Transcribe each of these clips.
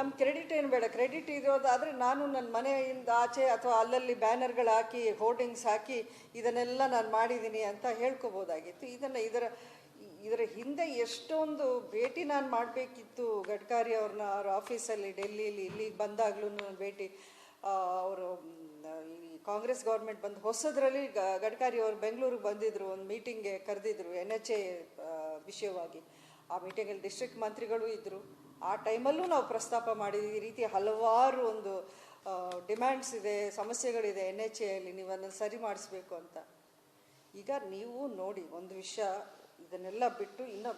ನಮ್ಮ ಕ್ರೆಡಿಟ್ ಏನು ಬೇಡ. ಕ್ರೆಡಿಟ್ ಇರೋದಾದರೆ ನಾನು ನನ್ನ ಮನೆಯಿಂದ ಆಚೆ ಅಥವಾ ಅಲ್ಲಲ್ಲಿ ಬ್ಯಾನರ್ಗಳು ಹಾಕಿ ಹೋರ್ಡಿಂಗ್ಸ್ ಹಾಕಿ ಇದನ್ನೆಲ್ಲ ನಾನು ಮಾಡಿದ್ದೀನಿ ಅಂತ ಹೇಳ್ಕೊಬೋದಾಗಿತ್ತು. ಇದರ ಹಿಂದೆ ಎಷ್ಟೊಂದು ಭೇಟಿ ನಾನು ಮಾಡಬೇಕಿತ್ತು. ಗಡ್ಕರಿ ಅವ್ರನ್ನ ಅವ್ರ ಆಫೀಸಲ್ಲಿ ಡೆಲ್ಲಿಲಿ ಇಲ್ಲಿಗೆ ಬಂದಾಗಲೂ ಭೇಟಿ, ಅವರು ಈ ಕಾಂಗ್ರೆಸ್ ಗೌರ್ಮೆಂಟ್ ಬಂದು ಹೊಸದ್ರಲ್ಲಿ ಗಡ್ಕರಿ ಅವರು ಬೆಂಗಳೂರಿಗೆ ಬಂದಿದ್ದರು, ಒಂದು ಮೀಟಿಂಗ್ಗೆ ಕರೆದಿದ್ರು NHA ವಿಷಯವಾಗಿ. ಆ ಮೀಟಿಂಗಲ್ಲಿ ಡಿಸ್ಟ್ರಿಕ್ಟ್ ಮಂತ್ರಿಗಳು ಇದ್ದರು. ಆ ಟೈಮಲ್ಲೂ ನಾವು ಪ್ರಸ್ತಾಪ ಮಾಡಿದ್ವಿ. ಈ ರೀತಿ ಹಲವಾರು ಒಂದು ಡಿಮ್ಯಾಂಡ್ಸ್ ಇದೆ, ಸಮಸ್ಯೆಗಳಿದೆ NHAಯಲ್ಲಿ, ನೀವು ಅದನ್ನು ಸರಿ ಮಾಡಿಸ್ಬೇಕು ಅಂತ. ಈಗ ನೀವು ನೋಡಿ ಒಂದು ವಿಷಯ, ಇದನ್ನೆಲ್ಲ ಬಿಟ್ಟು ಇನ್ನು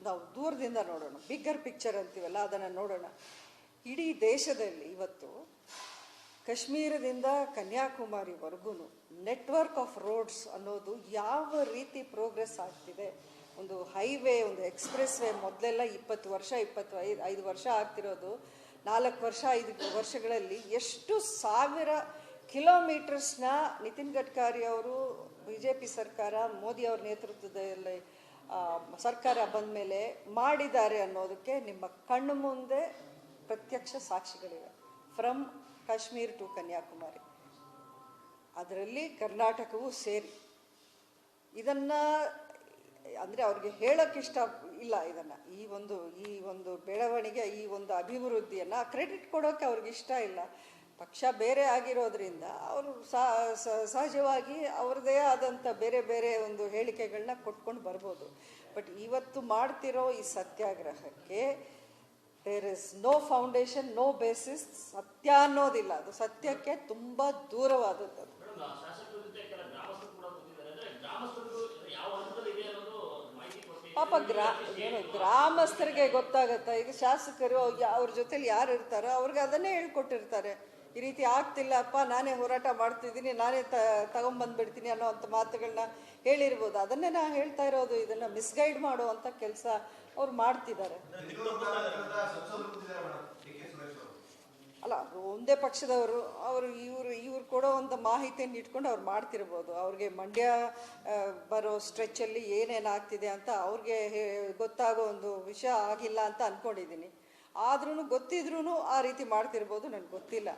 ನಾವು ದೂರದಿಂದ ನೋಡೋಣ, ಬಿಗ್ಗರ್ ಪಿಕ್ಚರ್ ಅಂತೀವಲ್ಲ ಅದನ್ನು ನೋಡೋಣ. ಇಡೀ ದೇಶದಲ್ಲಿ ಇವತ್ತು ಕಾಶ್ಮೀರದಿಂದ ಕನ್ಯಾಕುಮಾರಿವರೆಗೂ ನೆಟ್ವರ್ಕ್ ಆಫ್ ರೋಡ್ಸ್ ಅನ್ನೋದು ಯಾವ ರೀತಿ ಪ್ರೋಗ್ರೆಸ್ ಆಗ್ತಿದೆ. ಒಂದು ಹೈವೇ, ಒಂದು ಎಕ್ಸ್ಪ್ರೆಸ್ ವೇ ಮೊದಲೆಲ್ಲ 20 ವರ್ಷ 25 ವರ್ಷ ಆಗ್ತಿರೋದು 4 ವರ್ಷ 5 ವರ್ಷಗಳಲ್ಲಿ ಎಷ್ಟು ಸಾವಿರ ಕಿಲೋಮೀಟರ್ಸ್ನ ನಿತಿನ್ ಗಡ್ಕರಿ ಅವರು, BJP ಸರ್ಕಾರ, ಮೋದಿ ಅವ್ರ ನೇತೃತ್ವದಲ್ಲಿ ಸರ್ಕಾರ ಬಂದ ಮೇಲೆ ಮಾಡಿದ್ದಾರೆ ಅನ್ನೋದಕ್ಕೆ ನಿಮ್ಮ ಕಣ್ಣು ಮುಂದೆ ಪ್ರತ್ಯಕ್ಷ ಸಾಕ್ಷಿಗಳಿವೆ. ಫ್ರಮ್ ಕಾಶ್ಮೀರ್ ಟು ಕನ್ಯಾಕುಮಾರಿ, ಅದರಲ್ಲಿ ಕರ್ನಾಟಕವೂ ಸೇರಿ. ಇದನ್ನು ಅಂದರೆ ಅವ್ರಿಗೆ ಹೇಳೋಕ್ಕಿಷ್ಟ ಇಲ್ಲ. ಇದನ್ನು ಈ ಒಂದು ಬೆಳವಣಿಗೆ, ಈ ಒಂದು ಅಭಿವೃದ್ಧಿಯನ್ನು ಕ್ರೆಡಿಟ್ ಕೊಡೋಕ್ಕೆ ಅವ್ರಿಗೆ ಇಷ್ಟ ಇಲ್ಲ. ಪಕ್ಷ ಬೇರೆ ಆಗಿರೋದ್ರಿಂದ ಅವರು ಸಹಜವಾಗಿ ಅವ್ರದ್ದೇ ಆದಂಥ ಬೇರೆ ಬೇರೆ ಒಂದು ಹೇಳಿಕೆಗಳನ್ನ ಕೊಟ್ಕೊಂಡು ಬರ್ಬೋದು. ಬಟ್ ಇವತ್ತು ಮಾಡ್ತಿರೋ ಈ ಸತ್ಯಾಗ್ರಹಕ್ಕೆ there is no foundation, no basis. ಸತ್ಯ ಅನ್ನೋದಿಲ್ಲ, ಅದು ಸತ್ಯಕ್ಕೆ ತುಂಬ ದೂರವಾದದ್ದು. ಪಾಪ ಗ್ರಾಮಸ್ಥರಿಗೆ ಗೊತ್ತಾಗತ್ತಾ? ಈಗ ಶಾಸಕರು ಅವ್ರ ಜೊತೆಲಿ ಯಾರು ಇರ್ತಾರೋ ಅವ್ರಿಗೆ ಅದನ್ನೇ ಹೇಳ್ಕೊಟ್ಟಿರ್ತಾರೆ. ಈ ರೀತಿ ಆಗ್ತಿಲ್ಲಪ್ಪ, ನಾನೇ ಹೋರಾಟ ಮಾಡ್ತಿದ್ದೀನಿ, ನಾನೇ ತಗೊಂಬಂದ್ಬಿಡ್ತೀನಿ ಅನ್ನೋ ಅಂಥ ಮಾತುಗಳನ್ನ ಹೇಳಿರ್ಬೋದು. ಅದನ್ನೇ ನಾ ಹೇಳ್ತಾ ಇರೋದು. ಇದನ್ನು ಮಿಸ್ಗೈಡ್ ಮಾಡುವಂಥ ಕೆಲಸ ಅವ್ರು ಮಾಡ್ತಿದ್ದಾರೆ. ಅಲ್ಲ, ಒಂದೇ ಪಕ್ಷದವರು, ಇವ್ರು ಕೊಡೋ ಒಂದು ಮಾಹಿತಿಯನ್ನು ಇಟ್ಕೊಂಡು ಅವ್ರು ಮಾಡ್ತಿರ್ಬೋದು. ಅವ್ರಿಗೆ ಮಂಡ್ಯ ಬರೋ ಸ್ಟ್ರೆಚ್ಚಲ್ಲಿ ಏನೇನಾಗ್ತಿದೆ ಅಂತ ಅವ್ರಿಗೆ ಗೊತ್ತಾಗೋ ಒಂದು ವಿಷಯ ಆಗಿಲ್ಲ ಅಂತ ಅಂದ್ಕೊಂಡಿದ್ದೀನಿ. ಆದ್ರೂ ಗೊತ್ತಿದ್ರೂ ಆ ರೀತಿ ಮಾಡ್ತಿರ್ಬೋದು, ನನಗೆ ಗೊತ್ತಿಲ್ಲ.